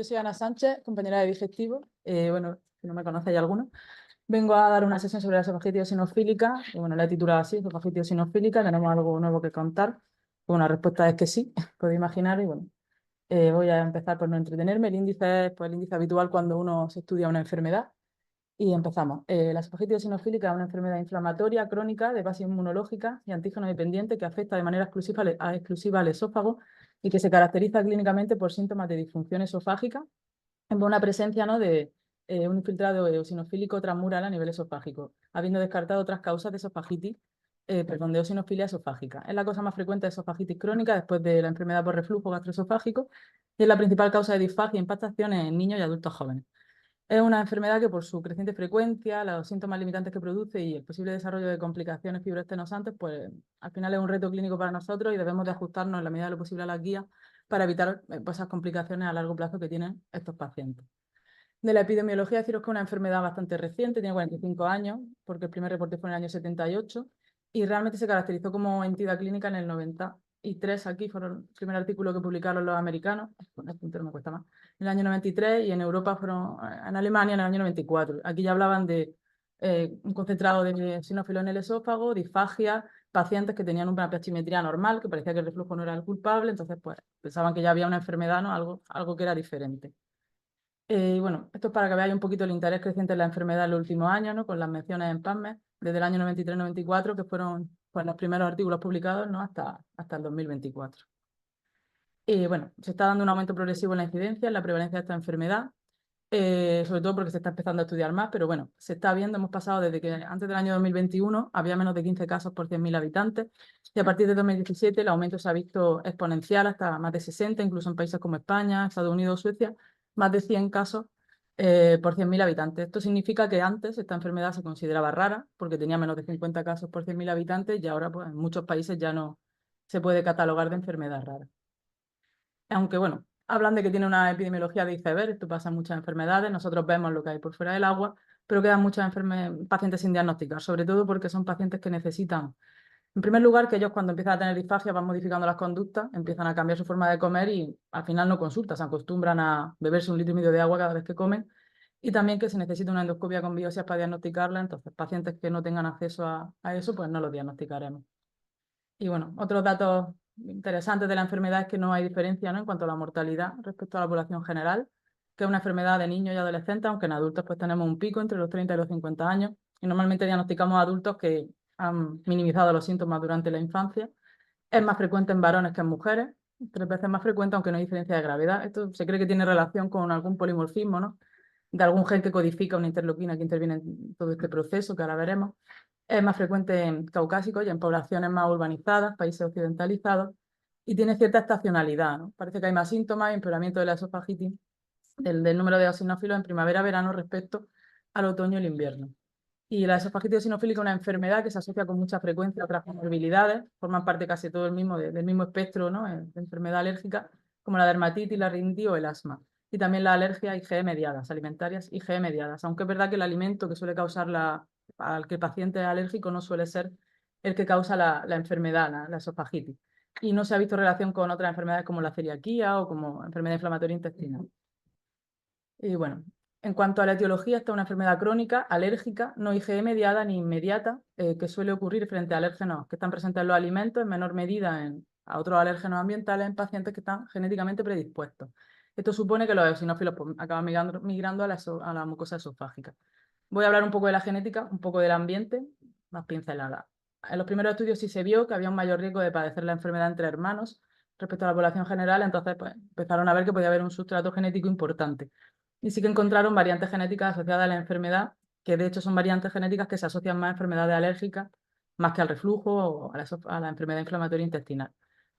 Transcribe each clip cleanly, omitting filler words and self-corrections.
Yo soy Ana Sánchez, compañera de digestivo. Bueno, si no me conocéis alguno. Vengo a dar una sesión sobre la esofagititis eosinofílica. Y bueno, la he titulado así, esofagititis eosinofílica. Tenemos algo nuevo que contar. Pues la respuesta es que sí, podéis imaginar. Y bueno, voy a empezar por no entretenerme. El índice es pues, el índice habitual cuando uno se estudia una enfermedad. Y empezamos. La esofagititis eosinofílica es una enfermedad inflamatoria crónica de base inmunológica y antígeno dependiente que afecta de manera exclusiva al esófago y que se caracteriza clínicamente por síntomas de disfunción esofágica en una presencia, ¿no?, de un infiltrado eosinofílico transmural a nivel esofágico, habiendo descartado otras causas de esofagitis, de eosinofilia esofágica. Es la cosa más frecuente de esofagitis crónica después de la enfermedad por reflujo gastroesofágico y es la principal causa de disfagia e impactación en niños y adultos jóvenes. Es una enfermedad que por su creciente frecuencia, los síntomas limitantes que produce y el posible desarrollo de complicaciones fibroestenosantes, pues al final es un reto clínico para nosotros y debemos de ajustarnos en la medida de lo posible a las guías para evitar pues, esas complicaciones a largo plazo que tienen estos pacientes. De la epidemiología, deciros que es una enfermedad bastante reciente, tiene 45 años, porque el primer reporte fue en el año 78, y realmente se caracterizó como entidad clínica en el 93. Aquí fueron el primer artículo que publicaron los americanos, con el puntero me cuesta más, en el año 93, y en Europa fueron, en Alemania, en el año 94. Aquí ya hablaban de un concentrado de sinófilo en el esófago, disfagia, pacientes que tenían una pH normal, que parecía que el reflujo no era el culpable, entonces pues pensaban que ya había una enfermedad, ¿no?, algo que era diferente. Bueno, esto es para que veáis un poquito el interés creciente en la enfermedad en los últimos años, ¿no?, con las menciones en PubMed, desde el año 93-94, que fueron pues, los primeros artículos publicados, ¿no?, hasta el 2024. Bueno, se está dando un aumento progresivo en la incidencia, en la prevalencia de esta enfermedad, sobre todo porque se está empezando a estudiar más, pero bueno, se está viendo, hemos pasado desde que antes del año 2021 había menos de 15 casos por 100.000 habitantes, y a partir de 2017 el aumento se ha visto exponencial hasta más de 60, incluso en países como España, Estados Unidos, Suecia, más de 100 casos por 100.000 habitantes. Esto significa que antes esta enfermedad se consideraba rara, porque tenía menos de 50 casos por 100.000 habitantes, y ahora pues, en muchos países ya no se puede catalogar de enfermedad rara. Aunque bueno, hablan de que tiene una epidemiología de iceberg, esto pasa en muchas enfermedades, nosotros vemos lo que hay por fuera del agua, pero quedan muchos pacientes sin diagnosticar, sobre todo porque son pacientes que necesitan, en primer lugar, que ellos cuando empiezan a tener disfagia van modificando las conductas, empiezan a cambiar su forma de comer y al final no consultan, se acostumbran a beberse 1,5 litros de agua cada vez que comen, y también que se necesita una endoscopia con biopsias para diagnosticarla, entonces pacientes que no tengan acceso a eso, pues no los diagnosticaremos. Y bueno, otros datos interesantes de la enfermedad es que no hay diferencia, ¿no?, en cuanto a la mortalidad respecto a la población general, que es una enfermedad de niños y adolescentes, aunque en adultos pues tenemos un pico entre los 30 y los 50 años, y normalmente diagnosticamos a adultos que han minimizado los síntomas durante la infancia. Es más frecuente en varones que en mujeres, 3 veces más frecuente, aunque no hay diferencia de gravedad. Esto se cree que tiene relación con algún polimorfismo, ¿no?, de algún gen que codifica una interleuquina que interviene en todo este proceso, que ahora veremos. Es más frecuente en caucásicos y en poblaciones más urbanizadas, países occidentalizados, y tiene cierta estacionalidad, ¿no? Parece que hay más síntomas y empeoramiento de la esofagitis, del número de eosinófilos en primavera-verano respecto al otoño y el invierno. Y la esofagitis eosinofílica es una enfermedad que se asocia con mucha frecuencia a otras comorbilidades, forman parte casi todo del mismo espectro, ¿no?, de enfermedad alérgica, como la dermatitis, la rinitis o el asma. Y también la alergia IgE mediadas, alimentarias IgE mediadas, aunque es verdad que el alimento que suele causar al que el paciente es alérgico no suele ser el que causa la enfermedad, la esofagitis. Y no se ha visto relación con otras enfermedades como la celiaquía o como enfermedad inflamatoria intestinal. Y bueno, en cuanto a la etiología, esta es una enfermedad crónica, alérgica, no IgE mediada ni inmediata, que suele ocurrir frente a alérgenos que están presentes en los alimentos, en menor medida a otros alérgenos ambientales en pacientes que están genéticamente predispuestos. Esto supone que los eosinófilos pues, acaban migrando a la mucosa esofágica. Voy a hablar un poco de la genética, un poco del ambiente, más pinceladas. En los primeros estudios sí se vio que había un mayor riesgo de padecer la enfermedad entre hermanos respecto a la población general, entonces pues, empezaron a ver que podía haber un sustrato genético importante. Y sí que encontraron variantes genéticas asociadas a la enfermedad, que de hecho son variantes genéticas que se asocian más a enfermedades alérgicas, más que al reflujo o a la enfermedad inflamatoria intestinal.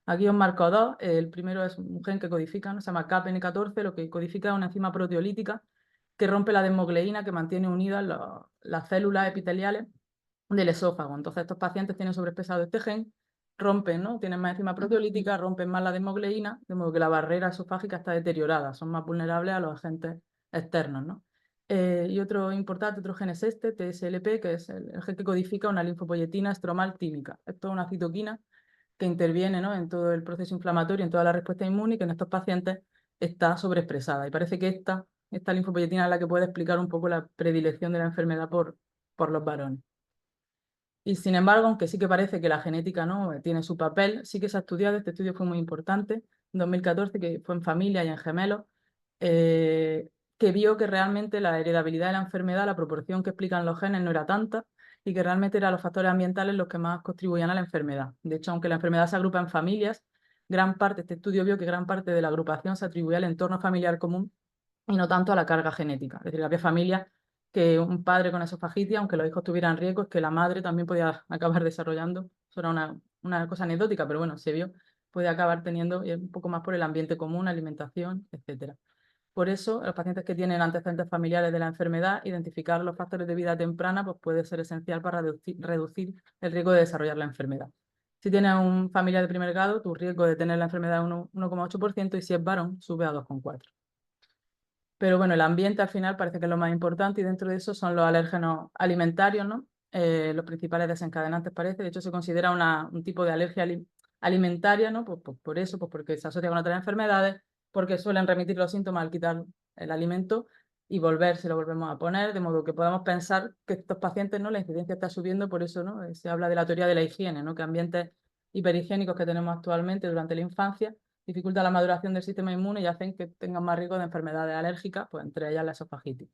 Aquí os marco dos. El primero es un gen que codifica, ¿no?, se llama CAPN14, lo que codifica es una enzima proteolítica que rompe la desmogleína que mantiene unidas las células epiteliales del esófago. Entonces estos pacientes tienen sobreexpresado este gen, rompen, ¿no?, tienen más enzima proteolítica, rompen más la desmogleína, de modo que la barrera esofágica está deteriorada, son más vulnerables a los agentes externos, ¿no? Y otro importante, otro gen es este, TSLP, que es el gen que codifica una linfopoyetina estromal tímica. Esto es una citoquina que interviene, ¿no?, en todo el proceso inflamatorio, en toda la respuesta inmune, y que en estos pacientes está sobreexpresada. Y parece que esta linfopoyetina es la que puede explicar un poco la predilección de la enfermedad por los varones. Y sin embargo, aunque sí que parece que la genética no tiene su papel, sí que se ha estudiado, este estudio fue muy importante, en 2014, que fue en familia y en gemelos, eh, que vio que realmente la heredabilidad de la enfermedad, la proporción que explican los genes no era tanta y que realmente eran los factores ambientales los que más contribuían a la enfermedad. De hecho, aunque la enfermedad se agrupa en familias, este estudio vio que gran parte de la agrupación se atribuía al entorno familiar común y no tanto a la carga genética. Es decir, había familias que un padre con esofagitis, aunque los hijos tuvieran riesgos, que la madre también podía acabar desarrollando. Eso era una cosa anecdótica, pero bueno, se vio, puede acabar teniendo un poco más por el ambiente común, alimentación, etcétera. Por eso, los pacientes que tienen antecedentes familiares de la enfermedad, identificar los factores de vida temprana pues puede ser esencial para reducir el riesgo de desarrollar la enfermedad. Si tienes un familiar de primer grado, tu riesgo de tener la enfermedad es 1,8% y si es varón, sube a 2,4%. Pero bueno, el ambiente al final parece que es lo más importante y dentro de eso son los alérgenos alimentarios, ¿no? Los principales desencadenantes parece. De hecho, se considera un tipo de alergia alimentaria, ¿no? Pues por eso, pues porque se asocia con otras enfermedades, porque suelen remitir los síntomas al quitar el alimento y si lo volvemos a poner, de modo que podemos pensar que estos pacientes, ¿no? La incidencia está subiendo, por eso, ¿no? Se habla de la teoría de la higiene, ¿no? Que ambientes hiperhigiénicos que tenemos actualmente durante la infancia dificulta la maduración del sistema inmune y hacen que tengan más riesgo de enfermedades alérgicas, pues entre ellas la esofagitis.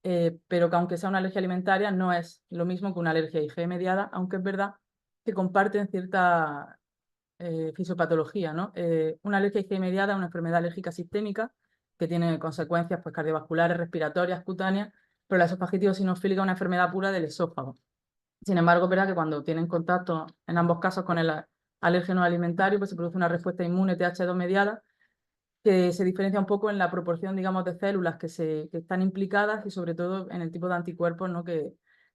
Pero que aunque sea una alergia alimentaria, no es lo mismo que una alergia IgE mediada, aunque es verdad que comparten cierta fisiopatología, ¿no? Una alergia IgE mediada es una enfermedad alérgica sistémica que tiene consecuencias pues, cardiovasculares, respiratorias, cutáneas, pero la esofagitis eosinofílica es una enfermedad pura del esófago. Sin embargo, es verdad que cuando tienen contacto, en ambos casos, con el alérgeno alimentario, pues se produce una respuesta inmune TH2 mediada que se diferencia un poco en la proporción, digamos, de células que están implicadas y sobre todo en el tipo de anticuerpos, ¿no? que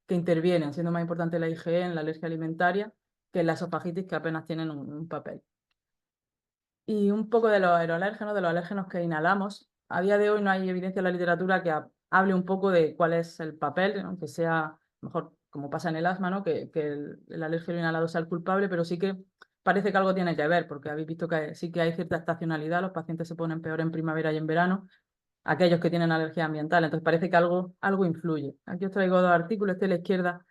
intervienen, siendo más importante la IgE en la alergia alimentaria que en la esofagitis, que apenas tienen un papel. Y un poco de los aeroalérgenos, de los alérgenos que inhalamos. A día de hoy no hay evidencia en la literatura que hable un poco de cuál es el papel, aunque sea, mejor como pasa en el asma, ¿no? que el alérgeno inhalado sea el culpable, pero sí que parece que algo tiene que ver, porque habéis visto que sí que hay cierta estacionalidad, los pacientes se ponen peor en primavera y en verano, aquellos que tienen alergia ambiental, entonces parece que algo influye. Aquí os traigo dos artículos, este de la izquierda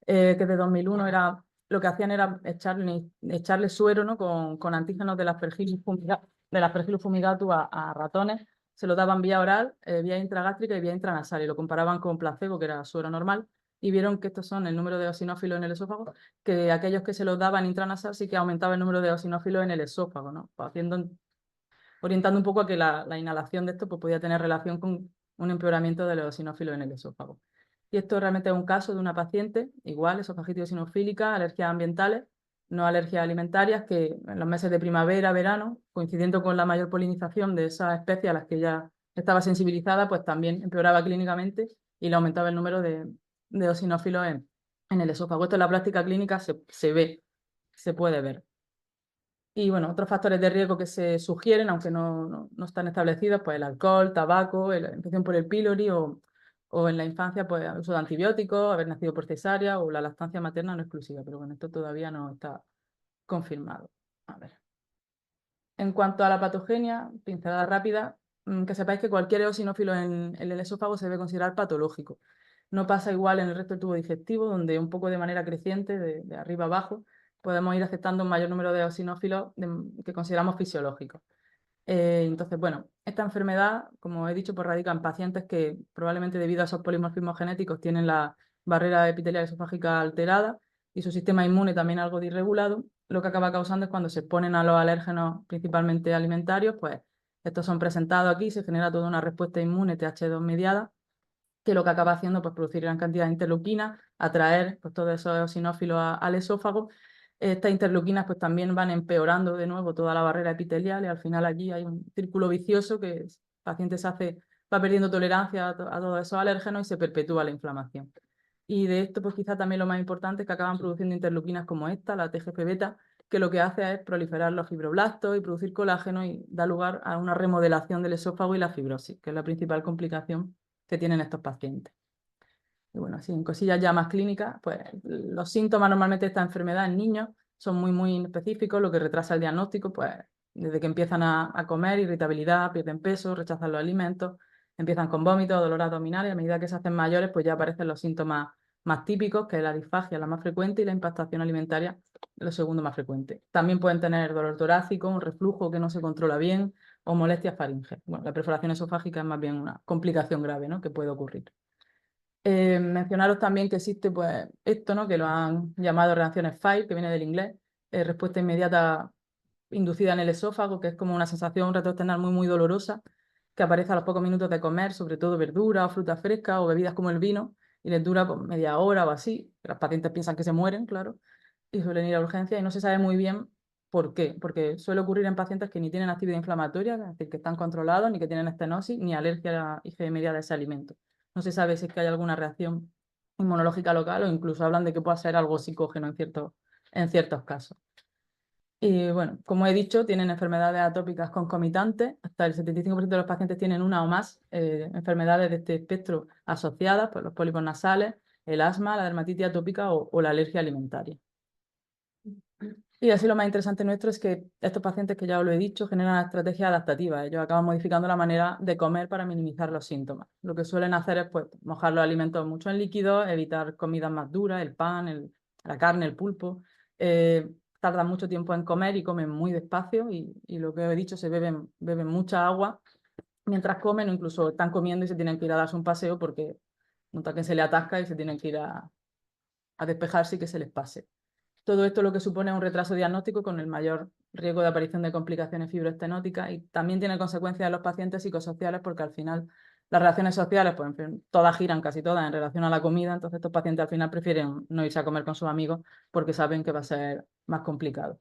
que de 2001 lo que hacían era echarle suero, ¿no? con antígenos de las Aspergillus fumigatus a ratones, se lo daban vía oral, vía intragástrica y vía intranasal, y lo comparaban con placebo, que era suero normal, y vieron que estos son el número de eosinófilos en el esófago, que aquellos que se los daban intranasal sí que aumentaba el número de eosinófilos en el esófago, ¿no? Pues orientando un poco a que la inhalación de esto pues, podía tener relación con un empeoramiento de los eosinófilos en el esófago. Y esto realmente es un caso de una paciente, igual, esofagitis eosinofílica, alergias ambientales, no alergias alimentarias, que en los meses de primavera, verano, coincidiendo con la mayor polinización de esas especies a las que ya estaba sensibilizada, pues también empeoraba clínicamente y le aumentaba el número de eosinófilos en el esófago. Esto en la práctica clínica se ve, se puede ver. Y bueno, otros factores de riesgo que se sugieren, aunque no están establecidos, pues el alcohol, tabaco, la infección por el pylori o en la infancia, pues el uso de antibióticos, haber nacido por cesárea o la lactancia materna no exclusiva. Pero bueno, esto todavía no está confirmado. A ver. En cuanto a la patogenia, pincelada rápida, que sepáis que cualquier eosinófilo en el esófago se debe considerar patológico. No pasa igual en el resto del tubo digestivo, donde un poco de manera creciente, de arriba abajo, podemos ir aceptando un mayor número de eosinófilos que consideramos fisiológicos. Entonces, bueno, esta enfermedad, como he dicho, pues radica en pacientes que probablemente debido a esos polimorfismos genéticos tienen la barrera epitelial esofágica alterada y su sistema inmune también algo disregulado, lo que acaba causando es cuando se exponen a los alérgenos principalmente alimentarios, pues estos son presentados aquí, se genera toda una respuesta inmune TH2 mediada, que lo que acaba haciendo pues producir gran cantidad de interleuquinas, atraer pues, todos esos eosinófilos al esófago. Estas interleuquinas pues también van empeorando de nuevo toda la barrera epitelial y al final allí hay un círculo vicioso que el paciente va perdiendo tolerancia a todos esos alérgenos y se perpetúa la inflamación. Y de esto pues quizá también lo más importante es que acaban produciendo interleuquinas como esta, la TGF-beta, que lo que hace es proliferar los fibroblastos y producir colágeno y da lugar a una remodelación del esófago y la fibrosis, que es la principal complicación que tienen estos pacientes. Y bueno, así en cosillas ya más clínicas, pues los síntomas normalmente de esta enfermedad en niños son muy específicos, lo que retrasa el diagnóstico, pues desde que empiezan a comer, irritabilidad, pierden peso, rechazan los alimentos, empiezan con vómitos, dolor abdominal y a medida que se hacen mayores, pues ya aparecen los síntomas más típicos, que es la disfagia, la más frecuente, y la impactación alimentaria, lo segundo más frecuente. También pueden tener dolor torácico, un reflujo que no se controla bien o molestias faringes. Bueno, la perforación esofágica es más bien una complicación grave, ¿no?, que puede ocurrir. Mencionaros también que existe pues esto, ¿no?, que lo han llamado reacciones FIRE, que viene del inglés, respuesta inmediata inducida en el esófago, que es como una sensación retroesternal muy dolorosa, que aparece a los pocos minutos de comer, sobre todo verduras o frutas frescas o bebidas como el vino, y les dura pues, media hora o así. Los pacientes piensan que se mueren, claro, y suelen ir a urgencias y no se sabe muy bien por qué, porque suele ocurrir en pacientes que ni tienen actividad inflamatoria, es decir, que están controlados, ni que tienen estenosis, ni alergia inmediata a ese alimento. No se sabe si es que hay alguna reacción inmunológica local o incluso hablan de que pueda ser algo psicógeno en ciertos casos. Y bueno, como he dicho, tienen enfermedades atópicas concomitantes. Hasta el 75% de los pacientes tienen una o más enfermedades de este espectro asociadas, pues los pólipos nasales, el asma, la dermatitis atópica o la alergia alimentaria. Y así lo más interesante nuestro es que estos pacientes, que ya os lo he dicho, generan estrategias adaptativas. Ellos acaban modificando la manera de comer para minimizar los síntomas. Lo que suelen hacer es pues, mojar los alimentos mucho en líquidos, evitar comidas más duras, el pan, la carne, el pulpo. Tardan mucho tiempo en comer y comen muy despacio y lo que he dicho, beben mucha agua mientras comen o incluso están comiendo y se tienen que ir a darse un paseo porque notan que se le atasca y se tienen que ir a despejarse y que se les pase. Todo esto lo que supone es un retraso diagnóstico con el mayor riesgo de aparición de complicaciones fibroestenóticas y también tiene consecuencias en los pacientes psicosociales porque al final las relaciones sociales, pues en fin, todas giran, casi todas, en relación a la comida, entonces estos pacientes al final prefieren no irse a comer con sus amigos porque saben que va a ser más complicado.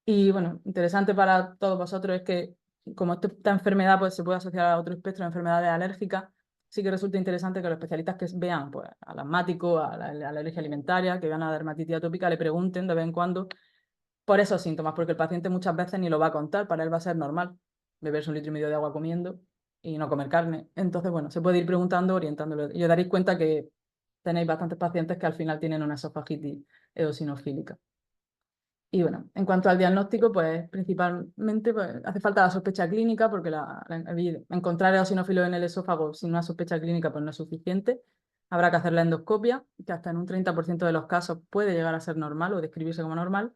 Y bueno, interesante para todos vosotros es que como esta enfermedad pues, se puede asociar a otro espectro de enfermedades alérgicas, sí que resulta interesante que los especialistas que vean pues, al asmático, a la alergia alimentaria, que vean a la dermatitis atópica, le pregunten de vez en cuando por esos síntomas, porque el paciente muchas veces ni lo va a contar, para él va a ser normal beberse 1,5 litros de agua comiendo y no comer carne. Entonces, bueno, se puede ir preguntando, orientándolo. Y os daréis cuenta que tenéis bastantes pacientes que al final tienen una esofagitis eosinofílica. Y bueno, en cuanto al diagnóstico, pues principalmente pues, hace falta la sospecha clínica porque encontrar eosinófilos en el esófago sin una sospecha clínica pues no es suficiente. Habrá que hacer la endoscopia, que hasta en un 30% de los casos puede llegar a ser normal o describirse como normal.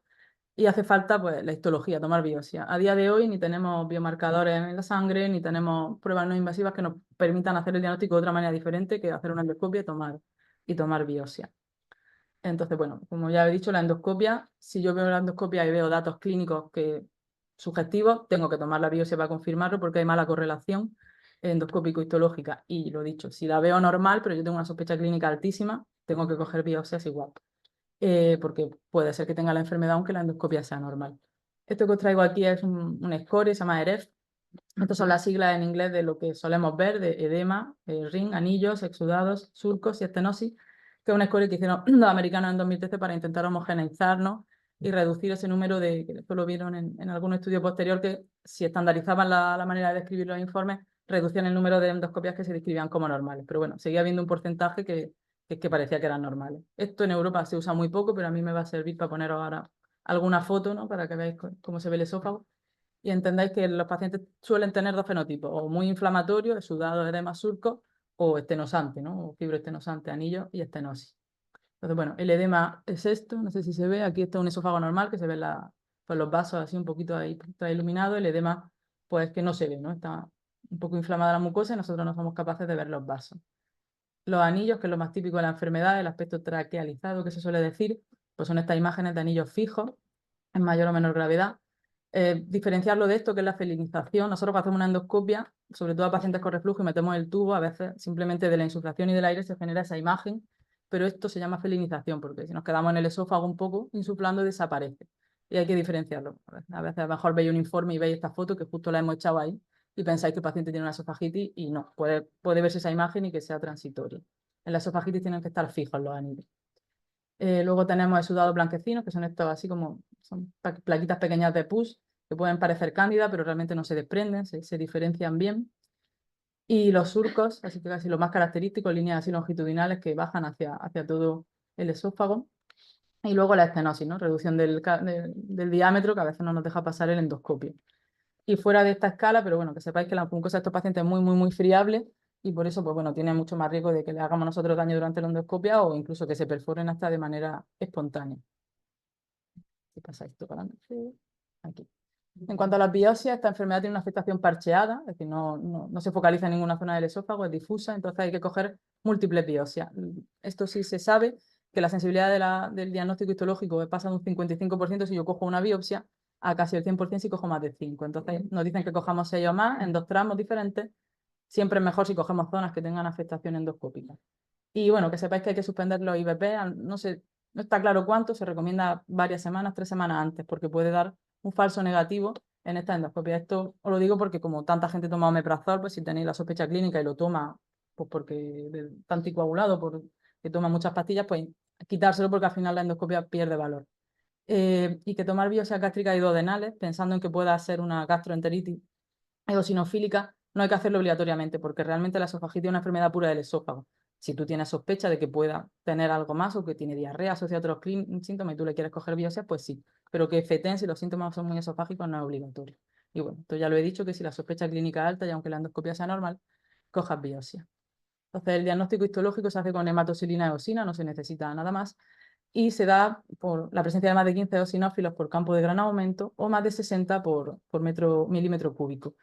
Y hace falta pues, la histología, tomar biopsia. A día de hoy ni tenemos biomarcadores en la sangre, ni tenemos pruebas no invasivas que nos permitan hacer el diagnóstico de otra manera diferente que hacer una endoscopia y tomar biopsia. Entonces, bueno, como ya he dicho, la endoscopia, si yo veo la endoscopia y veo datos clínicos sugestivos, tengo que tomar la biopsia para confirmarlo porque hay mala correlación endoscópico-histológica. Y lo dicho, si la veo normal, pero yo tengo una sospecha clínica altísima, tengo que coger biopsias igual, porque puede ser que tenga la enfermedad aunque la endoscopia sea normal. Esto que os traigo aquí es un score, se llama EREF. Estas son las siglas en inglés de lo que solemos ver, de edema, ring, anillos, exudados, surcos y estenosis, que es un score que hicieron los americanos en 2013 para intentar homogeneizarnos y reducir ese número que después lo vieron en algún estudio posterior, que si estandarizaban la manera de describir los informes, reducían el número de endoscopias que se describían como normales. Pero bueno, seguía habiendo un porcentaje que parecía que eran normales. Esto en Europa se usa muy poco, pero a mí me va a servir para poneros ahora alguna foto, ¿no?, para que veáis cómo se ve el esófago y entendáis que los pacientes suelen tener dos fenotipos, o muy inflamatorio, exudado, edema, surco, o estenosante, ¿no?, o fibroestenosante, anillo y estenosis. Entonces, bueno, el edema es esto, no sé si se ve, aquí está un esófago normal, que se ven pues los vasos así un poquito ahí está iluminado, el edema pues que no se ve, ¿no?, está un poco inflamada la mucosa y nosotros no somos capaces de ver los vasos. Los anillos, que es lo más típico de la enfermedad, el aspecto traquealizado que se suele decir, pues son estas imágenes de anillos fijos, en mayor o menor gravedad. Diferenciarlo de esto, que es la felinización. Nosotros cuando hacemos una endoscopia, sobre todo a pacientes con reflujo y metemos el tubo, a veces simplemente de la insuflación y del aire se genera esa imagen, pero esto se llama felinización, porque si nos quedamos en el esófago un poco insuflando, desaparece. Y hay que diferenciarlo. A lo mejor veis un informe y veis esta foto que justo la hemos echado ahí y pensáis que el paciente tiene una esofagitis y no, puede verse esa imagen y que sea transitoria. En la esofagitis tienen que estar fijos los anillos. Luego tenemos exudados blanquecinos, que son estos así como son plaquitas pequeñas de pus, que pueden parecer cándidas, pero realmente no se desprenden, se diferencian bien. Y los surcos, así que casi lo más característico, líneas así longitudinales que bajan hacia todo el esófago. Y luego la estenosis, ¿no?, reducción del diámetro, que a veces no nos deja pasar el endoscopio. y fuera de esta escala, pero bueno, que sepáis que la mucosa de estos pacientes es muy, muy, muy friable y por eso, pues bueno, tiene mucho más riesgo de que le hagamos nosotros daño durante la endoscopia o incluso que se perforen hasta de manera espontánea. Si pasa esto para adelante, aquí. En cuanto a las biopsias, esta enfermedad tiene una afectación parcheada, es decir, no se focaliza en ninguna zona del esófago, es difusa, entonces hay que coger múltiples biopsias. Esto sí se sabe, que la sensibilidad del diagnóstico histológico pasa de un 55% si yo cojo una biopsia a casi el 100% si cojo más de 5. Entonces nos dicen que cojamos 6 o más en 2 tramos diferentes. Siempre es mejor si cogemos zonas que tengan afectación endoscópica. Y bueno, que sepáis que hay que suspender los IVP, no está claro cuánto, se recomienda varias semanas, 3 semanas antes, porque puede dar un falso negativo en esta endoscopia. Esto os lo digo porque como tanta gente toma omeprazol, pues si tenéis la sospecha clínica y lo toma pues porque está anticoagulado, porque toma muchas pastillas, pues quitárselo porque al final la endoscopia pierde valor. Y que tomar biopsias gástricas y duodenales, pensando en que pueda ser una gastroenteritis eosinofílica, no hay que hacerlo obligatoriamente, porque realmente la esofagitis es una enfermedad pura del esófago. Si tú tienes sospecha de que pueda tener algo más o que tiene diarrea asociada a otros síntomas y tú le quieres coger biopsia, pues sí. Pero que FETEN, si los síntomas son muy esofágicos, no es obligatorio. Y bueno, esto ya lo he dicho, que si la sospecha clínica es alta y aunque la endoscopia sea normal, cojas biopsia. Entonces, el diagnóstico histológico se hace con hematocilina eosina, no se necesita nada más, y se da por la presencia de más de 15 eosinófilos por campo de gran aumento o más de 60 por milímetro cúbico.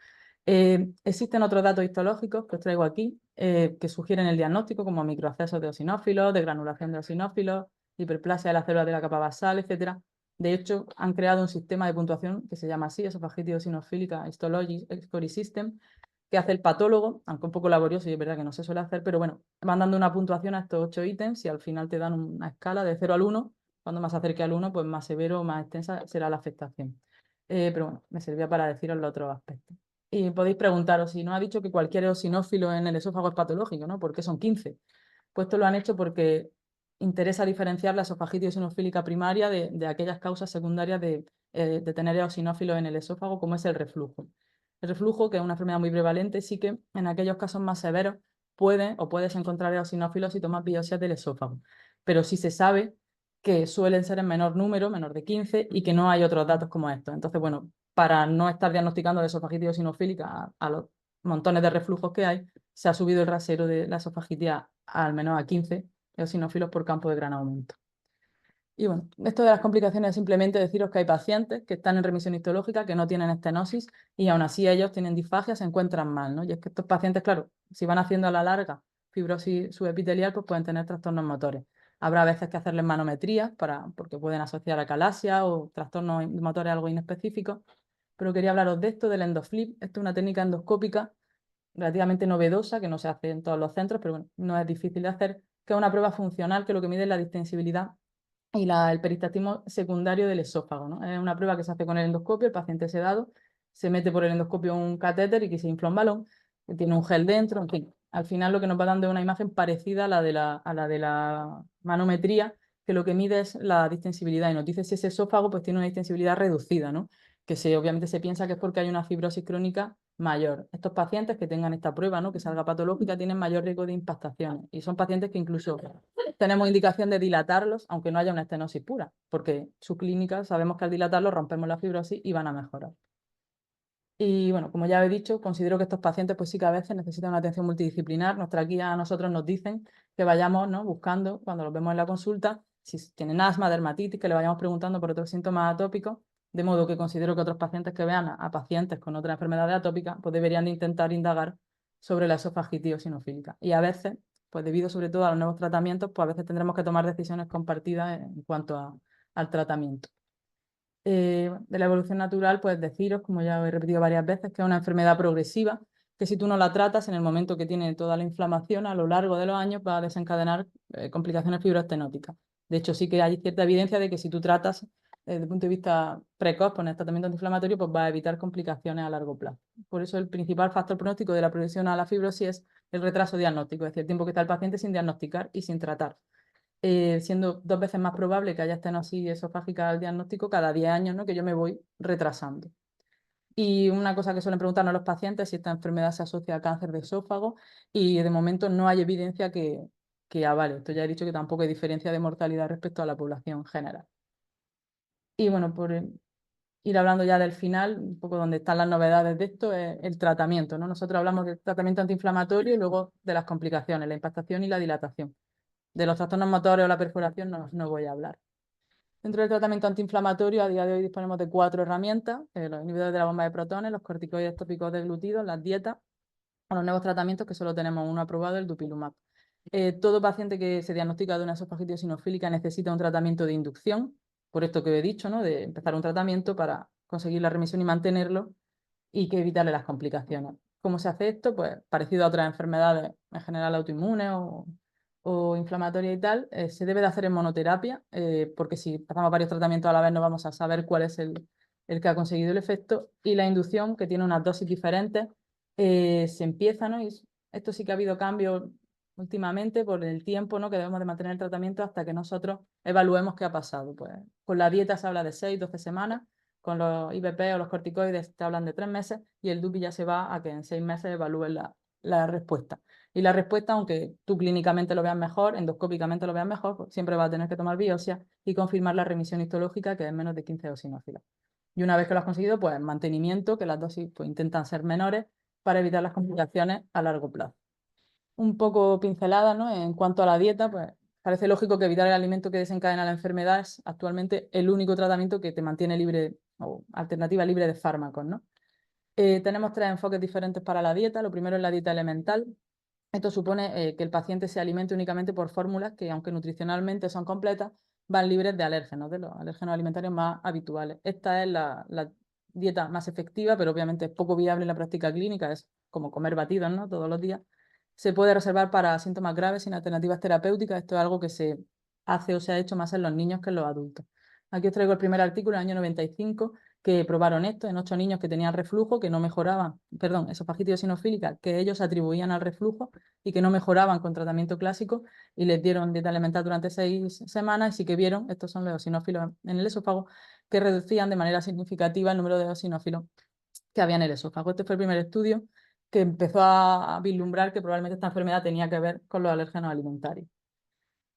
Existen otros datos histológicos que os traigo aquí que sugieren el diagnóstico, como microaccesos de eosinófilos, desgranulación de eosinófilos, hiperplasia de las células de la capa basal, etc. De hecho, han creado un sistema de puntuación que se llama así, esofagitis eosinofílica histology scoring system, que hace el patólogo, aunque un poco laborioso y es verdad que no se suele hacer, pero bueno, van dando una puntuación a estos 8 ítems y al final te dan una escala de 0 al 1. Cuando más se acerque al 1, pues más severo o más extensa será la afectación. Pero bueno, me servía para deciros los otros aspectos. Y podéis preguntaros si no ha dicho que cualquier eosinófilo en el esófago es patológico, ¿no? ¿Por qué son 15? Pues esto lo han hecho porque interesa diferenciar la esofagitis eosinofílica primaria de aquellas causas secundarias de tener eosinófilos en el esófago, como es el reflujo. El reflujo, que es una enfermedad muy prevalente, sí que en aquellos casos más severos puedes encontrar eosinófilos si tomas biopsias del esófago. Pero sí se sabe que suelen ser en menor número, menor de 15, y que no hay otros datos como estos. Entonces, bueno, para no estar diagnosticando la esofagitis eosinofílica a los montones de reflujos que hay, se ha subido el rasero de la esofagitis al menos a 15 eosinófilos por campo de gran aumento. Y bueno, esto de las complicaciones es simplemente deciros que hay pacientes que están en remisión histológica, que no tienen estenosis y aún así ellos tienen disfagia, se encuentran mal, ¿no? Y es que estos pacientes, claro, si van haciendo a la larga fibrosis subepitelial, pues pueden tener trastornos motores. Habrá veces que hacerles manometrías porque pueden asociar a calasia o trastornos motores algo inespecíficos, pero quería hablaros de esto, del endoflip. Esto es una técnica endoscópica relativamente novedosa, que no se hace en todos los centros, pero bueno, no es difícil de hacer, que es una prueba funcional que lo que mide es la distensibilidad y el peristaltismo secundario del esófago, ¿no? Es una prueba que se hace con el endoscopio, el paciente sedado, se mete por el endoscopio un catéter y que se infla un balón, que tiene un gel dentro, en fin. Al final lo que nos va dando es una imagen parecida a la de la manometría, que lo que mide es la distensibilidad y nos dice si ese esófago pues tiene una distensibilidad reducida, ¿no? Que obviamente se piensa que es porque hay una fibrosis crónica mayor. Estos pacientes que tengan esta prueba, ¿no? Que salga patológica, tienen mayor riesgo de impactaciones y son pacientes que incluso tenemos indicación de dilatarlos, aunque no haya una estenosis pura, porque su clínica sabemos que al dilatarlos rompemos la fibrosis y van a mejorar. Y bueno, como ya he dicho, considero que estos pacientes pues sí que a veces necesitan una atención multidisciplinar. Nuestra guía a nosotros nos dicen que vayamos, ¿no?, buscando, cuando los vemos en la consulta, si tienen asma, dermatitis, que le vayamos preguntando por otros síntomas atópicos, de modo que considero que otros pacientes que vean a pacientes con otras enfermedades atópicas, pues deberían de intentar indagar sobre la esofagitis eosinofílica. Y a veces, pues debido sobre todo a los nuevos tratamientos, pues a veces tendremos que tomar decisiones compartidas en cuanto al tratamiento. De la evolución natural, pues deciros, como ya he repetido varias veces, que es una enfermedad progresiva, que si tú no la tratas en el momento que tiene toda la inflamación, a lo largo de los años va a desencadenar complicaciones fibroestenóticas. De hecho, sí que hay cierta evidencia de que si tú tratas desde el punto de vista precoz, pones tratamiento antiinflamatorio, pues va a evitar complicaciones a largo plazo. Por eso el principal factor pronóstico de la progresión a la fibrosis es el retraso diagnóstico, es decir, el tiempo que está el paciente sin diagnosticar y sin tratar. Siendo 2 veces más probable que haya estenosis esofágica al diagnóstico cada 10 años, ¿no?, que yo me voy retrasando. Y una cosa que suelen preguntarnos los pacientes es si esta enfermedad se asocia a cáncer de esófago y de momento no hay evidencia que avale. Esto ya he dicho que tampoco hay diferencia de mortalidad respecto a la población general. Y bueno, ir hablando ya del final, un poco donde están las novedades de esto, es el tratamiento, ¿no? Nosotros hablamos del tratamiento antiinflamatorio y luego de las complicaciones, la impactación y la dilatación. De los trastornos motores o la perforación no voy a hablar. Dentro del tratamiento antiinflamatorio, a día de hoy disponemos de 4 herramientas: los inhibidores de la bomba de protones, los corticoides tópicos deglutidos, las dietas, o los nuevos tratamientos, que solo tenemos uno aprobado, el dupilumab. Todo paciente que se diagnostica de una esofagititis eosinofílica necesita un tratamiento de inducción, por esto que he dicho, ¿no? De empezar un tratamiento para conseguir la remisión y mantenerlo, y que evitarle las complicaciones. ¿Cómo se hace esto? Pues parecido a otras enfermedades en general autoinmunes o inflamatorias y tal, se debe de hacer en monoterapia, porque si pasamos varios tratamientos a la vez no vamos a saber cuál es el que ha conseguido el efecto. Y la inducción, que tiene unas dosis diferentes, se empieza, ¿no? Y esto sí que ha habido cambios últimamente por el tiempo, ¿no? Que debemos de mantener el tratamiento hasta que nosotros evaluemos qué ha pasado. Pues con la dieta se habla de 6, 12 semanas, con los IVP o los corticoides te hablan de 3 meses, y el DUPI ya se va a que en 6 meses evalúen la respuesta. Y la respuesta, aunque tú clínicamente lo veas mejor, endoscópicamente lo veas mejor, pues siempre vas a tener que tomar biopsia y confirmar la remisión histológica, que es menos de 15 eosinófilos. Y una vez que lo has conseguido, pues mantenimiento, que las dosis pues, intentan ser menores para evitar las complicaciones a largo plazo. Un poco pincelada, ¿no? En cuanto a la dieta, pues parece lógico que evitar el alimento que desencadena la enfermedad es actualmente el único tratamiento que te mantiene libre o alternativa libre de fármacos, ¿no? Tenemos 3 enfoques diferentes para la dieta. Lo primero es la dieta elemental. Esto supone que el paciente se alimente únicamente por fórmulas que, aunque nutricionalmente son completas, van libres de alérgenos, de los alérgenos alimentarios más habituales. Esta es la dieta más efectiva, pero obviamente es poco viable en la práctica clínica, es como comer batidos, ¿no? Todos los días. Se puede reservar para síntomas graves sin alternativas terapéuticas. Esto es algo que se hace o se ha hecho más en los niños que en los adultos. Aquí os traigo el primer artículo, en el año 95, que probaron esto en 8 niños que tenían reflujo, que no mejoraban, perdón, esofagititis eosinofílica, que ellos atribuían al reflujo y que no mejoraban con tratamiento clásico, y les dieron dieta elemental durante 6 semanas, y sí que vieron, estos son los eosinófilos en el esófago, que reducían de manera significativa el número de eosinófilos que había en el esófago. Este fue el primer estudio que empezó a vislumbrar que probablemente esta enfermedad tenía que ver con los alérgenos alimentarios.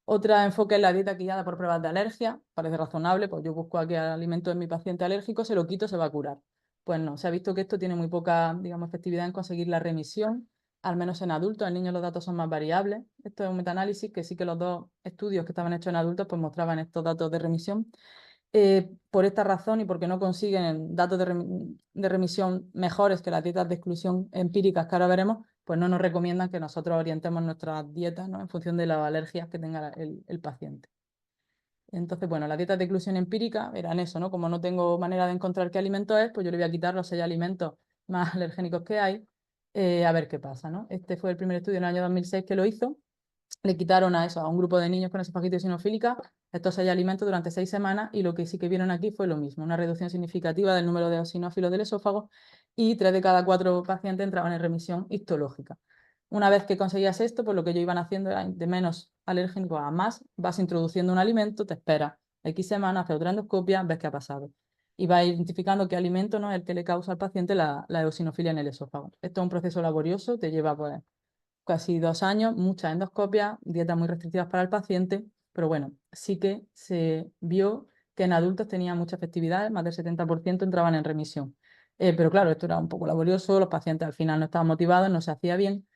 Otro enfoque es la dieta guiada por pruebas de alergia. Parece razonable, pues yo busco aquí alimento en mi paciente alérgico, se lo quito, se va a curar. Pues no, se ha visto que esto tiene muy poca, digamos, efectividad en conseguir la remisión, al menos en adultos. En niños los datos son más variables. Esto es un metaanálisis que sí que los 2 estudios que estaban hechos en adultos pues mostraban estos datos de remisión. Por esta razón, y porque no consiguen datos de remisión mejores que las dietas de exclusión empíricas que ahora veremos, pues no nos recomiendan que nosotros orientemos nuestras dietas, ¿no? En función de las alergias que tenga el paciente. Entonces, bueno, las dietas de exclusión empírica eran eso, ¿no? Como no tengo manera de encontrar qué alimento es, pues yo le voy a quitar los 6 alimentos más alergénicos que hay, a ver qué pasa, ¿no? Este fue el primer estudio en el año 2006 que lo hizo. Le quitaron a eso, a un grupo de niños con esofagititis eosinofílica, estos 6 alimentos durante 6 semanas, y lo que sí que vieron aquí fue lo mismo, una reducción significativa del número de eosinófilos del esófago, y 3 de cada 4 pacientes entraban en remisión histológica. Una vez que conseguías esto, pues lo que ellos iban haciendo era de menos alérgico a más, vas introduciendo un alimento, te esperas X semanas, haces otra endoscopia, ves qué ha pasado. Y vas identificando qué alimento no es el que le causa al paciente la eosinofilia en el esófago. Esto es un proceso laborioso, te lleva pues casi 2 años, muchas endoscopias, dietas muy restrictivas para el paciente, pero bueno, sí que se vio que en adultos tenía mucha efectividad, más del 70% entraban en remisión. Pero claro, esto era un poco laborioso, los pacientes al final no estaban motivados, no se hacía bien.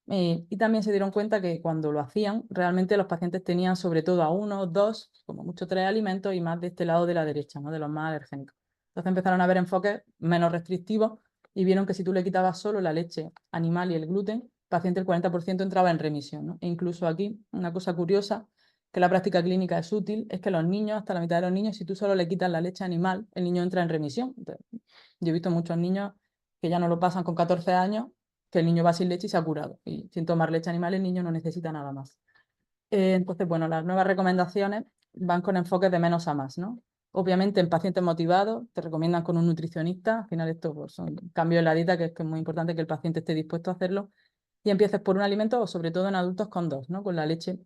Y también se dieron cuenta que cuando lo hacían, realmente los pacientes tenían sobre todo a 1, 2, como mucho 3 alimentos, y más de este lado de la derecha, ¿no? De los más alergénicos. Entonces empezaron a ver enfoques menos restrictivos, y vieron que si tú le quitabas solo la leche animal y el gluten, el paciente el 40% entraba en remisión, ¿no? E incluso aquí, una cosa curiosa, que la práctica clínica es útil, es que los niños, hasta la mitad de los niños, si tú solo le quitas la leche animal, el niño entra en remisión. Entonces, yo he visto muchos niños que ya no lo pasan con 14 años, que el niño va sin leche y se ha curado. Y sin tomar leche animal el niño no necesita nada más. Entonces, bueno, las nuevas recomendaciones van con enfoques de menos a más, ¿no? Obviamente en pacientes motivados te recomiendan con un nutricionista. Al final esto pues, son cambios en la dieta, que es muy importante que el paciente esté dispuesto a hacerlo. Y empieces por un alimento, o sobre todo en adultos, con 2, ¿no? Con la leche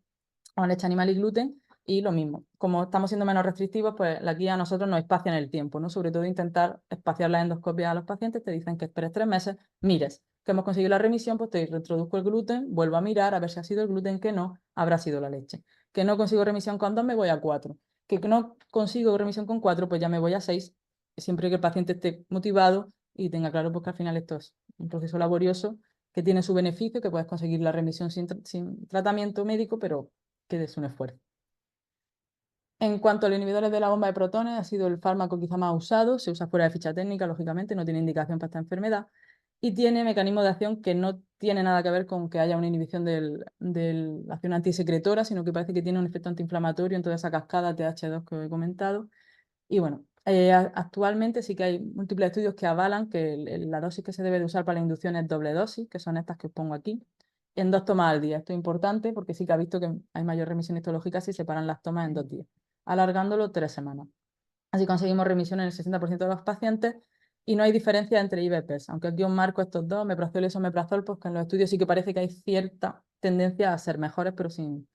o leche animal y gluten. Y lo mismo, como estamos siendo menos restrictivos, pues la guía a nosotros nos espacia en el tiempo, ¿no? Sobre todo intentar espaciar las endoscopias a los pacientes. Te dicen que esperes 3 meses, mires que hemos conseguido la remisión, pues te reintroduzco el gluten, vuelvo a mirar a ver si ha sido el gluten, que no, habrá sido la leche. Que no consigo remisión con 2, me voy a 4. Que no consigo remisión con 4, pues ya me voy a 6. siempre que el paciente esté motivado y tenga claro pues, que al final esto es un proceso laborioso que tiene su beneficio, que puedes conseguir la remisión sin tratamiento médico, pero que es un esfuerzo. En cuanto a los inhibidores de la bomba de protones, ha sido el fármaco quizá más usado, se usa fuera de ficha técnica, lógicamente, no tiene indicación para esta enfermedad, y tiene mecanismo de acción que no tiene nada que ver con que haya una inhibición de la acción antisecretora, sino que parece que tiene un efecto antiinflamatorio en toda esa cascada TH2 que os he comentado. Y bueno, actualmente sí que hay múltiples estudios que avalan que la dosis que se debe de usar para la inducción es doble dosis, que son estas que os pongo aquí, en 2 tomas al día. Esto es importante porque sí que ha visto que hay mayor remisión histológica si separan las tomas en 2 días, alargándolo 3 semanas. Así conseguimos remisión en el 60% de los pacientes y no hay diferencia entre IVPs. Aunque aquí os marco estos dos, meprazol y esomeprazol, pues que en los estudios sí que parece que hay cierta tendencia a ser mejores, pero sin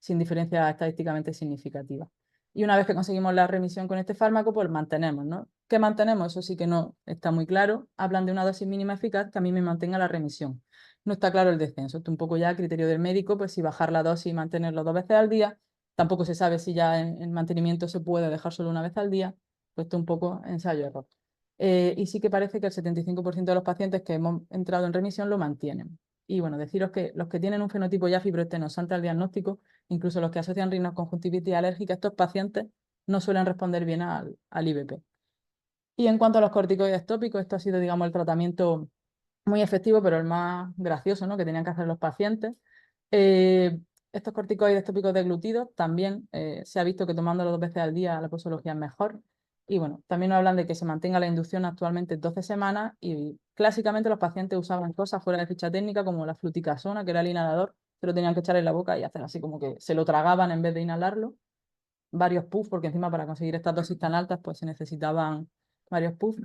diferencia estadísticamente significativa. Y una vez que conseguimos la remisión con este fármaco, pues mantenemos, ¿no? ¿Qué mantenemos? Eso sí que no está muy claro. Hablan de una dosis mínima eficaz que a mí me mantenga la remisión. No está claro el descenso. Esto un poco ya a criterio del médico, pues si bajar la dosis y mantenerlo 2 veces al día. Tampoco se sabe si ya en mantenimiento se puede dejar solo una vez al día. Pues esto un poco ensayo-error. Y sí que parece que el 75% de los pacientes que hemos entrado en remisión lo mantienen. Y bueno, deciros que los que tienen un fenotipo ya fibroestenosante al diagnóstico, incluso los que asocian rinoconjuntivitis alérgica, estos pacientes no suelen responder bien al IVP. Y en cuanto a los corticoides tópicos, esto ha sido, digamos, el tratamiento muy efectivo, pero el más gracioso, ¿no? Que tenían que hacer los pacientes. Eh, Estos corticoides tópicos deglutidos también se ha visto que tomándolo 2 veces al día la posología es mejor. Y bueno, también nos hablan de que se mantenga la inducción actualmente 12 semanas y clásicamente los pacientes usaban cosas fuera de ficha técnica como la fluticasona, que era el inhalador, se lo tenían que echar en la boca y hacer así como que se lo tragaban en vez de inhalarlo. Varios puffs, porque encima para conseguir estas dosis tan altas pues se necesitaban varios puffs.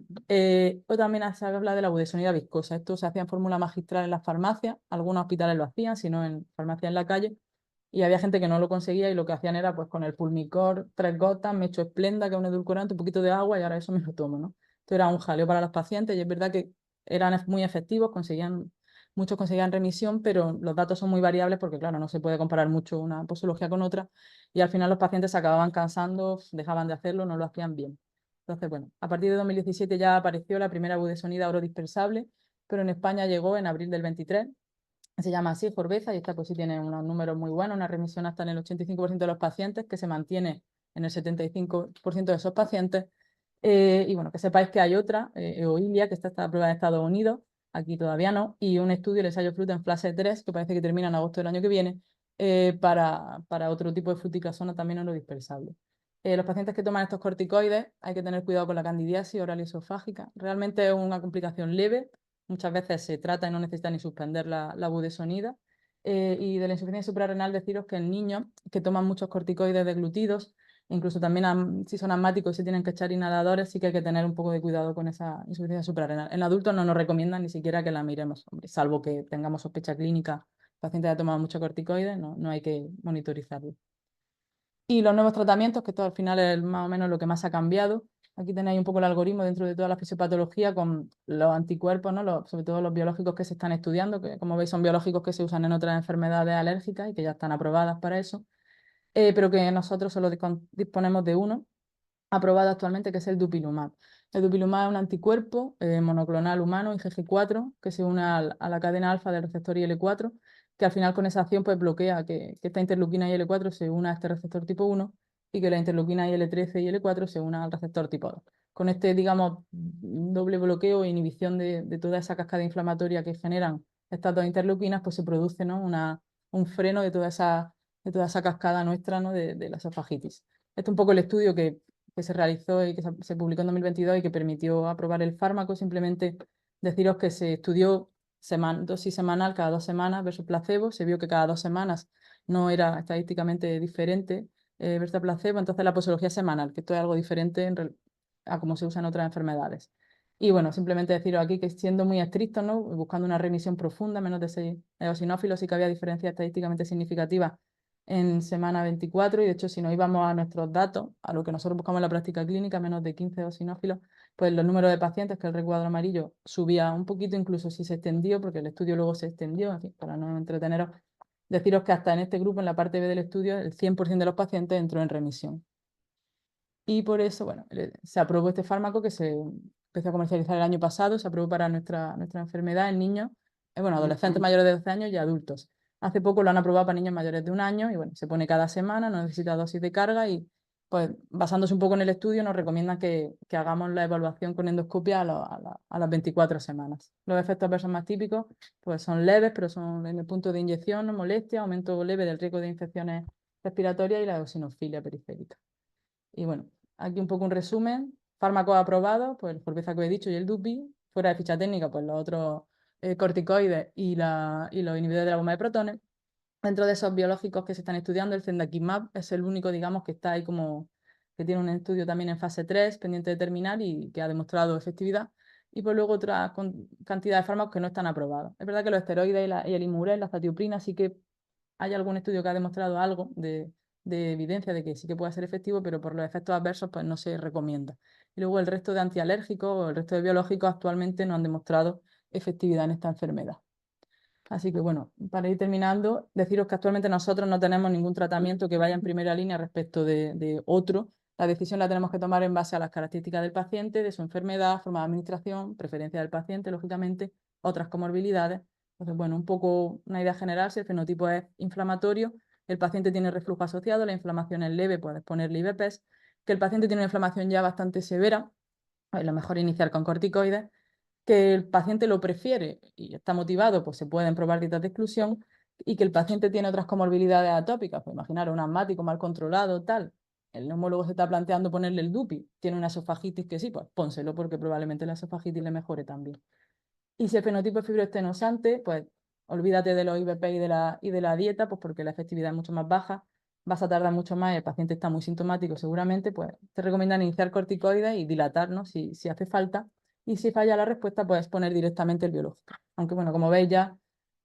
O también se habla de la budesonida viscosa. Esto se hacía en fórmula magistral en las farmacias, algunos hospitales lo hacían, sino en farmacias en la calle, y había gente que no lo conseguía y lo que hacían era pues con el Pulmicor, 3 gotas, me echo Esplenda, que es un edulcorante, un poquito de agua y ahora eso me lo tomo, ¿no? Esto era un jaleo para los pacientes y es verdad que eran muy efectivos, muchos conseguían remisión, pero los datos son muy variables porque, claro, no se puede comparar mucho una posología con otra y al final los pacientes se acababan cansando, dejaban de hacerlo, no lo hacían bien. Entonces, bueno, a partir de 2017 ya apareció la primera budesonida orodispersable, pero en España llegó en abril del 23. Se llama así, Forbeza, y esta pues sí tiene unos números muy buenos, una remisión hasta en el 85% de los pacientes, que se mantiene en el 75% de esos pacientes. Y bueno, que sepáis que hay otra, Eohilia, que está aprobada en Estados Unidos, aquí todavía no, y un estudio, el ensayo FLUT en fase 3, que parece que termina en agosto del año que viene, para otro tipo de fluticasona también orodispersable. Los pacientes que toman estos corticoides hay que tener cuidado con la candidiasis oral y esofágica. Realmente es una complicación leve, muchas veces se trata y no necesita ni suspender la budesonida. Y de la insuficiencia suprarrenal deciros que en niños que toman muchos corticoides deglutidos, incluso también si son asmáticos y se tienen que echar inhaladores, sí que hay que tener un poco de cuidado con esa insuficiencia suprarrenal. En adultos no nos recomiendan ni siquiera que la miremos, hombre, salvo que tengamos sospecha clínica, el paciente haya tomado mucho corticoides, no hay que monitorizarlo. Y los nuevos tratamientos, que esto al final es más o menos lo que más ha cambiado. Aquí tenéis un poco el algoritmo dentro de toda la fisiopatología con los anticuerpos, ¿no? Sobre todo los biológicos que se están estudiando, que como veis son biológicos que se usan en otras enfermedades alérgicas y que ya están aprobadas para eso, pero que nosotros solo disponemos de uno aprobado actualmente, que es el dupilumab. El dupilumab es un anticuerpo monoclonal humano, IgG4, que se une a la cadena alfa del receptor IL4, que al final con esa acción pues, bloquea que esta interleuquina IL4 se una a este receptor tipo 1 y que la interleuquina IL13 y IL4 se una al receptor tipo 2. Con este, digamos, doble bloqueo e inhibición de toda esa cascada inflamatoria que generan estas dos interleuquinas, pues se produce, ¿no? un freno de toda esa cascada nuestra, ¿no? de la esofagitis. Este es un poco el estudio que se realizó y que se publicó en 2022 y que permitió aprobar el fármaco. Simplemente deciros que se estudió dosis semanal cada 2 semanas versus placebo. Se vio que cada 2 semanas no era estadísticamente diferente versus placebo. Entonces la posología semanal, que esto es algo diferente a cómo se usa en otras enfermedades. Y bueno, simplemente deciros aquí que siendo muy estrictos, ¿no? Buscando una remisión profunda, menos de 6 eosinófilos, sí que había diferencias estadísticamente significativas en semana 24 y de hecho si nos íbamos a nuestros datos, a lo que nosotros buscamos en la práctica clínica, menos de 15 eosinófilos, pues los números de pacientes, que el recuadro amarillo subía un poquito, incluso si se extendió, porque el estudio luego se extendió, en fin, para no entreteneros, deciros que hasta en este grupo, en la parte B del estudio, el 100% de los pacientes entró en remisión. Y por eso, bueno, se aprobó este fármaco que se empezó a comercializar el año pasado, se aprobó para nuestra enfermedad en niños, bueno, adolescentes mayores de 12 años y adultos. Hace poco lo han aprobado para niños mayores de 1 año y bueno, se pone cada semana, no necesita dosis de carga y pues basándose un poco en el estudio nos recomiendan que hagamos la evaluación con endoscopia a las 24 semanas. Los efectos adversos más típicos pues son leves, pero son en el punto de inyección, molestia, aumento leve del riesgo de infecciones respiratorias y la eosinofilia periférica. Y bueno, aquí un poco un resumen. Fármacos aprobados, pues el Forbiza que he dicho y el Dupi. Fuera de ficha técnica, pues los otros corticoides y los inhibidores de la bomba de protones. Dentro de esos biológicos que se están estudiando, el cendakimab es el único, digamos, que está ahí como que tiene un estudio también en fase 3 pendiente de terminar y que ha demostrado efectividad. Y pues luego otra cantidad de fármacos que no están aprobados. Es verdad que los esteroides y el Imuret, la zatioprina, sí que hay algún estudio que ha demostrado algo de evidencia de que sí que puede ser efectivo, pero por los efectos adversos pues no se recomienda. Y luego el resto de antialérgicos o el resto de biológicos actualmente no han demostrado efectividad en esta enfermedad. Así que bueno, para ir terminando, deciros que actualmente nosotros no tenemos ningún tratamiento que vaya en primera línea respecto de otro. La decisión la tenemos que tomar en base a las características del paciente, de su enfermedad, forma de administración, preferencia del paciente, lógicamente, otras comorbilidades. Entonces, bueno, un poco una idea general, si el fenotipo es inflamatorio, el paciente tiene reflujo asociado, la inflamación es leve, puedes ponerle IVPs, que el paciente tiene una inflamación ya bastante severa, es lo mejor iniciar con corticoides, que el paciente lo prefiere y está motivado, pues se pueden probar dietas de exclusión, y que el paciente tiene otras comorbilidades atópicas, pues imaginar un asmático mal controlado, tal. El neumólogo se está planteando ponerle el DUPI, tiene una esofagitis que sí, pues pónselo porque probablemente la esofagitis le mejore también. Y si el fenotipo es fibroestenosante, pues olvídate de los IVP y de la dieta, pues porque la efectividad es mucho más baja, vas a tardar mucho más, el paciente está muy sintomático seguramente, pues te recomiendan iniciar corticoides y dilatar, ¿no? Si hace falta. Y si falla la respuesta, puedes poner directamente el biológico. Aunque bueno, como veis ya,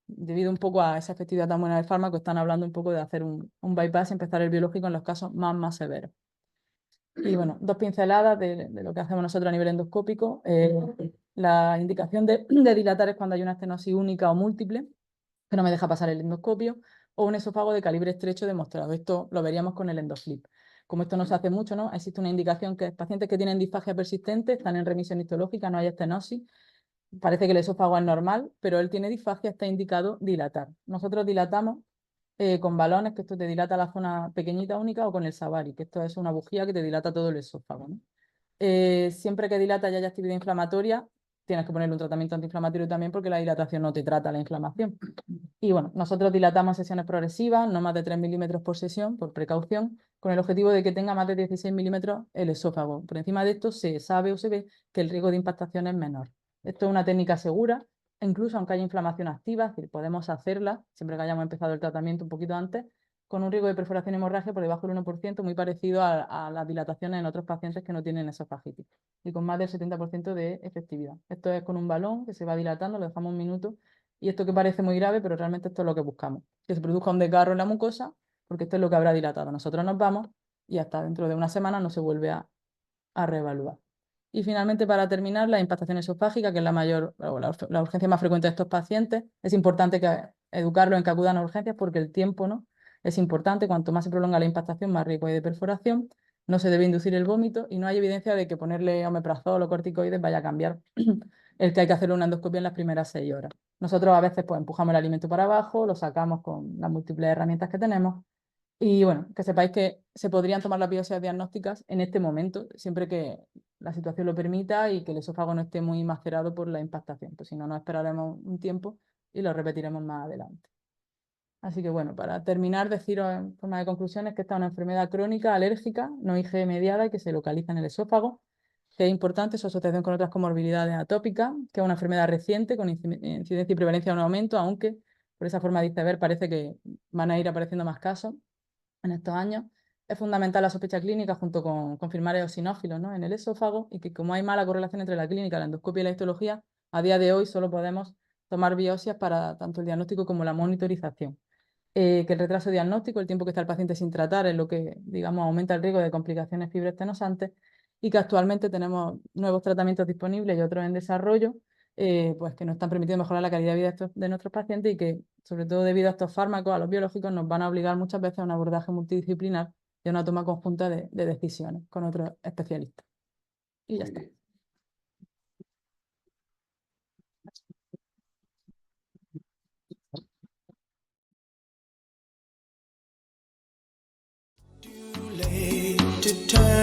debido un poco a esa efectividad tan buena del fármaco, están hablando un poco de hacer un bypass y empezar el biológico en los casos más severos. Y bueno, dos pinceladas de lo que hacemos nosotros a nivel endoscópico. La indicación de dilatar es cuando hay una estenosis única o múltiple, que no me deja pasar el endoscopio, o un esófago de calibre estrecho demostrado. Esto lo veríamos con el endoflip. Como esto no se hace mucho, ¿no? Existe una indicación que pacientes que tienen disfagia persistente, están en remisión histológica, no hay estenosis, parece que el esófago es normal, pero él tiene disfagia, está indicado dilatar. Nosotros dilatamos con balones, que esto te dilata la zona pequeñita única, o con el Savary, que esto es una bujía que te dilata todo el esófago, ¿no? Siempre que dilata y haya actividad inflamatoria, tienes que ponerle un tratamiento antiinflamatorio también porque la dilatación no te trata la inflamación. Y bueno, nosotros dilatamos sesiones progresivas, no más de 3 milímetros por sesión, por precaución, con el objetivo de que tenga más de 16 milímetros el esófago. Por encima de esto se sabe o se ve que el riesgo de impactación es menor. Esto es una técnica segura, e incluso aunque haya inflamación activa, es decir, podemos hacerla, siempre que hayamos empezado el tratamiento un poquito antes, con un riesgo de perforación y hemorragia por debajo del 1%, muy parecido a las dilataciones en otros pacientes que no tienen esofagitis, y con más del 70% de efectividad. Esto es con un balón que se va dilatando, lo dejamos un minuto, y esto que parece muy grave, pero realmente esto es lo que buscamos, que se produzca un desgarro en la mucosa, porque esto es lo que habrá dilatado. Nosotros nos vamos y hasta dentro de una semana no se vuelve a reevaluar. Y finalmente, para terminar, la impactación esofágica, que es la urgencia más frecuente de estos pacientes. Es importante educarlos en que acudan a urgencias porque el tiempo, ¿no?, es importante. Cuanto más se prolonga la impactación, más riesgo hay de perforación. No se debe inducir el vómito y no hay evidencia de que ponerle omeprazol o corticoides vaya a cambiar el que hay que hacer una endoscopia en las primeras 6 horas. Nosotros a veces pues empujamos el alimento para abajo, lo sacamos con las múltiples herramientas que tenemos. Y bueno, que sepáis que se podrían tomar las biopsias diagnósticas en este momento, siempre que la situación lo permita y que el esófago no esté muy macerado por la impactación. Pues si no, nos esperaremos un tiempo y lo repetiremos más adelante. Así que bueno, para terminar, deciros en forma de conclusiones que esta es una enfermedad crónica, alérgica, no IgE mediada y que se localiza en el esófago, que es importante su asociación con otras comorbilidades atópicas, que es una enfermedad reciente con incidencia y prevalencia en un aumento, aunque por esa forma de iceberg parece que van a ir apareciendo más casos en estos años. Es fundamental la sospecha clínica junto con confirmar eosinófilos, ¿no?, en el esófago, y que como hay mala correlación entre la clínica, la endoscopia y la histología, a día de hoy solo podemos tomar biopsias para tanto el diagnóstico como la monitorización. Que el retraso diagnóstico, el tiempo que está el paciente sin tratar, es lo que, digamos, aumenta el riesgo de complicaciones fibroestenosantes, y que actualmente tenemos nuevos tratamientos disponibles y otros en desarrollo, pues que nos están permitiendo mejorar la calidad de vida de nuestros pacientes, y que, sobre todo debido a estos fármacos, a los biológicos, nos van a obligar muchas veces a un abordaje multidisciplinar y una toma conjunta de decisiones con otros especialistas. Y ya Muy está. bien. Too late to turn